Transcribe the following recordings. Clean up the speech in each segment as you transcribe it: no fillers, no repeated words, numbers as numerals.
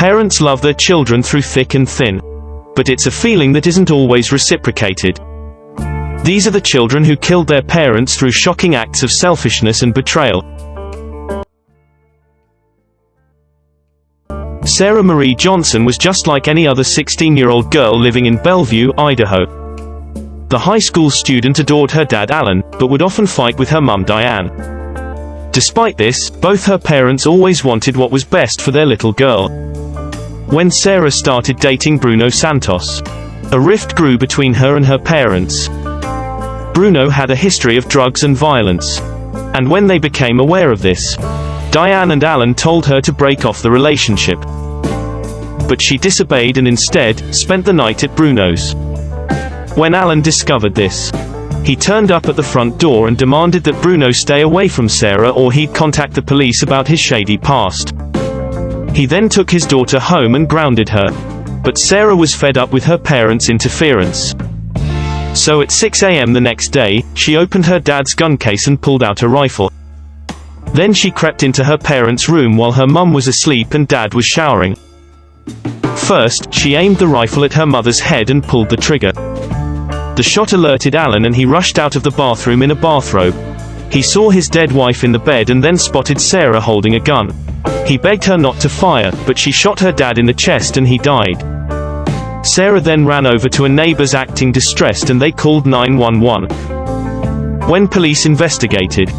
Parents love their children through thick and thin. But it's a feeling that isn't always reciprocated. These are the children who killed their parents through shocking acts of selfishness and betrayal. Sarah Marie Johnson was just like any other 16-year-old girl living in Bellevue, Idaho. The high school student adored her dad Alan, but would often fight with her mum Diane. Despite this, both her parents always wanted what was best for their little girl. When Sarah started dating Bruno Santos, a rift grew between her and her parents. Bruno had a history of drugs and violence. And when they became aware of this, Diane and Alan told her to break off the relationship. But she disobeyed and instead spent the night at Bruno's. When Alan discovered this, he turned up at the front door and demanded that Bruno stay away from Sarah or he'd contact the police about his shady past. He then took his daughter home and grounded her. But Sarah was fed up with her parents' interference. So at 6 a.m. the next day, she opened her dad's gun case and pulled out a rifle. Then she crept into her parents' room while her mum was asleep and dad was showering. First, she aimed the rifle at her mother's head and pulled the trigger. The shot alerted Alan and he rushed out of the bathroom in a bathrobe. He saw his dead wife in the bed and then spotted Sarah holding a gun. He begged her not to fire, but she shot her dad in the chest and he died. Sarah then ran over to a neighbor's acting distressed and they called 911. When police investigated,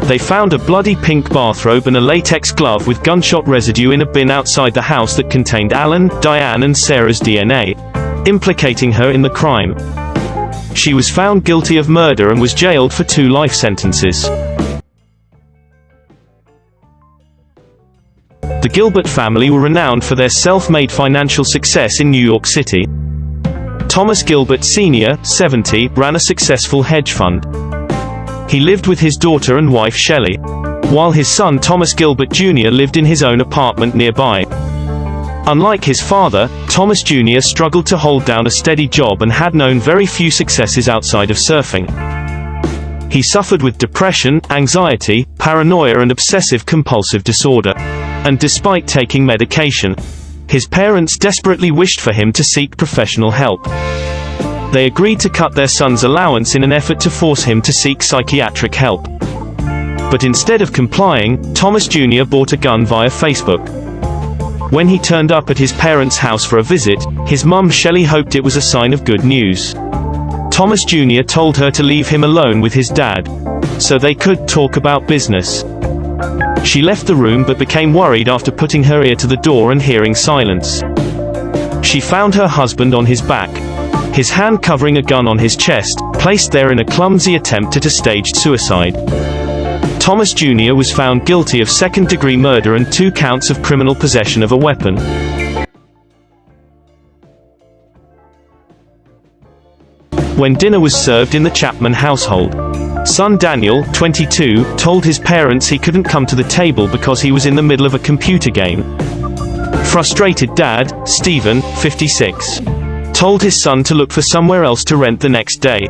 they found a bloody pink bathrobe and a latex glove with gunshot residue in a bin outside the house that contained Alan, Diane and Sarah's DNA, implicating her in the crime. She was found guilty of murder and was jailed for 2 life sentences. The Gilbert family were renowned for their self-made financial success in New York City. Thomas Gilbert Sr., 70, ran a successful hedge fund. He lived with his daughter and wife Shelley, while his son Thomas Gilbert Jr. lived in his own apartment nearby. Unlike his father, Thomas Jr. struggled to hold down a steady job and had known very few successes outside of surfing. He suffered with depression, anxiety, paranoia and obsessive-compulsive disorder. And despite taking medication, his parents desperately wished for him to seek professional help. They agreed to cut their son's allowance in an effort to force him to seek psychiatric help. But instead of complying, Thomas Jr. bought a gun via Facebook. When he turned up at his parents' house for a visit, his mum Shelley hoped it was a sign of good news. Thomas Jr. told her to leave him alone with his dad, so they could talk about business. She left the room but became worried after putting her ear to the door and hearing silence. She found her husband on his back, his hand covering a gun on his chest, placed there in a clumsy attempt at a staged suicide. Thomas Jr. was found guilty of second-degree murder and 2 counts of criminal possession of a weapon. When dinner was served in the Chapman household, son Daniel, 22, told his parents he couldn't come to the table because he was in the middle of a computer game. Frustrated dad, Stephen, 56, told his son to look for somewhere else to rent the next day.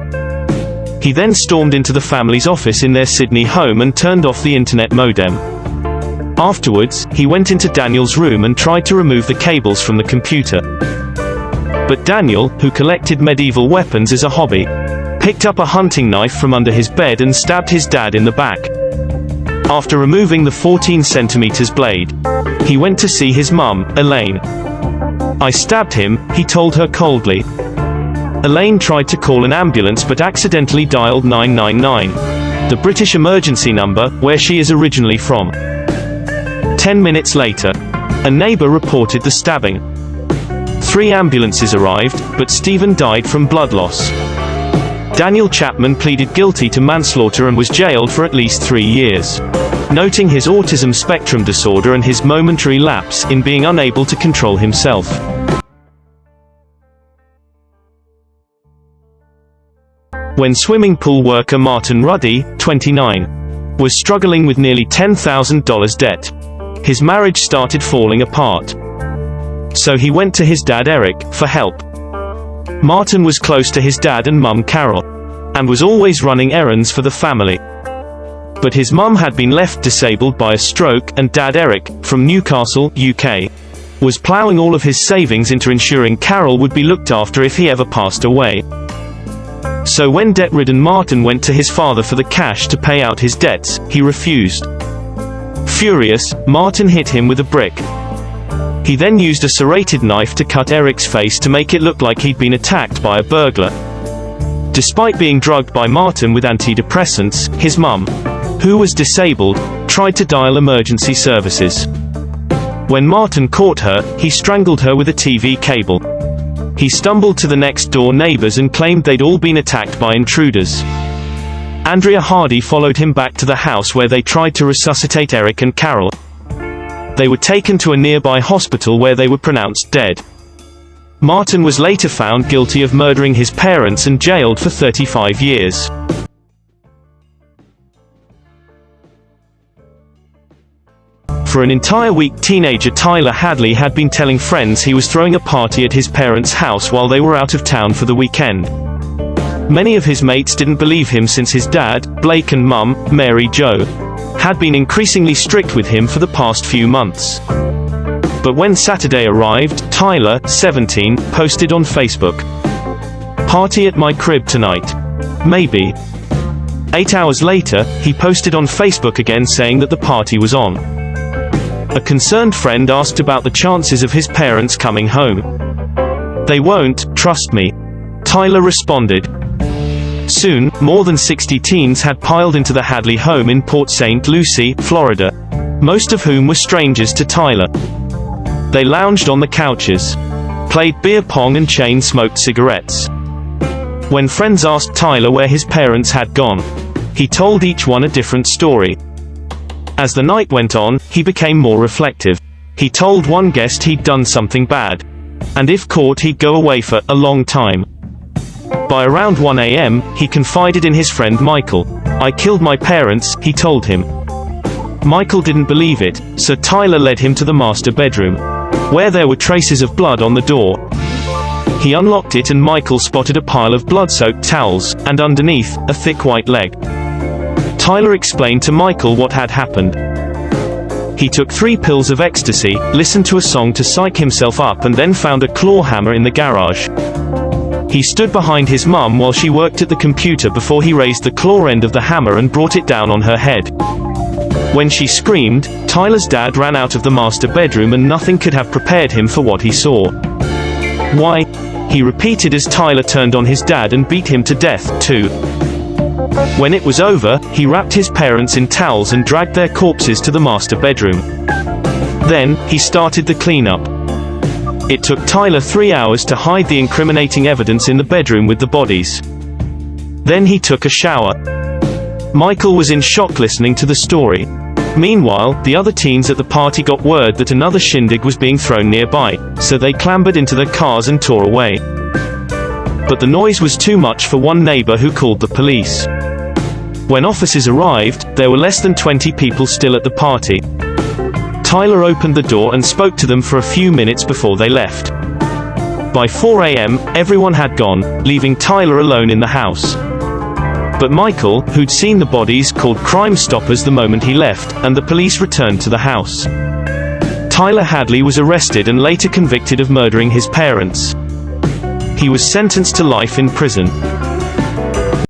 He then stormed into the family's office in their Sydney home and turned off the internet modem. Afterwards, he went into Daniel's room and tried to remove the cables from the computer. But Daniel, who collected medieval weapons as a hobby, picked up a hunting knife from under his bed and stabbed his dad in the back. After removing the 14-centimeters blade, he went to see his mum, Elaine. "I stabbed him," he told her coldly. Elaine tried to call an ambulance but accidentally dialed 999, the British emergency number, where she is originally from. 10 minutes later, a neighbor reported the stabbing. 3 ambulances arrived, but Stephen died from blood loss. Daniel Chapman pleaded guilty to manslaughter and was jailed for at least 3 years, noting his autism spectrum disorder and his momentary lapse in being unable to control himself. When swimming pool worker Martin Ruddy, 29, was struggling with nearly $10,000 debt, his marriage started falling apart. So he went to his dad Eric for help. Martin was close to his dad and mum Carol, and was always running errands for the family. But his mum had been left disabled by a stroke, and dad Eric, from Newcastle, UK, was plowing all of his savings into ensuring Carol would be looked after if he ever passed away. So when debt-ridden Martin went to his father for the cash to pay out his debts, he refused. Furious, Martin hit him with a brick. He then used a serrated knife to cut Eric's face to make it look like he'd been attacked by a burglar. Despite being drugged by Martin with antidepressants, his mum, who was disabled, tried to dial emergency services. When Martin caught her, he strangled her with a TV cable. He stumbled to the next-door neighbors and claimed they'd all been attacked by intruders. Andrea Hardy followed him back to the house where they tried to resuscitate Eric and Carol. They were taken to a nearby hospital where they were pronounced dead. Martin was later found guilty of murdering his parents and jailed for 35 years. For an entire week, teenager Tyler Hadley had been telling friends he was throwing a party at his parents' house while they were out of town for the weekend. Many of his mates didn't believe him since his dad, Blake, and mum, Mary Jo, had been increasingly strict with him for the past few months. But when Saturday arrived, Tyler, 17, posted on Facebook, "Party at my crib tonight. Maybe." 8 hours later, he posted on Facebook again saying that the party was on. A concerned friend asked about the chances of his parents coming home. "They won't, trust me," Tyler responded. Soon, more than 60 teens had piled into the Hadley home in Port St. Lucie, Florida, most of whom were strangers to Tyler. They lounged on the couches, played beer pong and chain-smoked cigarettes. When friends asked Tyler where his parents had gone, he told each one a different story. As the night went on, he became more reflective. He told one guest he'd done something bad, and if caught he'd go away for a long time. By around 1 a.m., he confided in his friend Michael. "I killed my parents," he told him. Michael didn't believe it, so Tyler led him to the master bedroom, where there were traces of blood on the door. He unlocked it and Michael spotted a pile of blood-soaked towels, and underneath, a thick white leg. Tyler explained to Michael what had happened. He took 3 pills of ecstasy, listened to a song to psych himself up, and then found a claw hammer in the garage. He stood behind his mum while she worked at the computer before he raised the claw end of the hammer and brought it down on her head. When she screamed, Tyler's dad ran out of the master bedroom and nothing could have prepared him for what he saw. "Why?" he repeated as Tyler turned on his dad and beat him to death, too. When it was over, he wrapped his parents in towels and dragged their corpses to the master bedroom. Then, he started the cleanup. It took Tyler 3 hours to hide the incriminating evidence in the bedroom with the bodies. Then he took a shower. Michael was in shock listening to the story. Meanwhile, the other teens at the party got word that another shindig was being thrown nearby, so they clambered into their cars and tore away. But the noise was too much for one neighbor who called the police. When officers arrived, there were less than 20 people still at the party. Tyler opened the door and spoke to them for a few minutes before they left. By 4 a.m., everyone had gone, leaving Tyler alone in the house. But Michael, who'd seen the bodies, called Crime Stoppers the moment he left, and the police returned to the house. Tyler Hadley was arrested and later convicted of murdering his parents. He was sentenced to life in prison.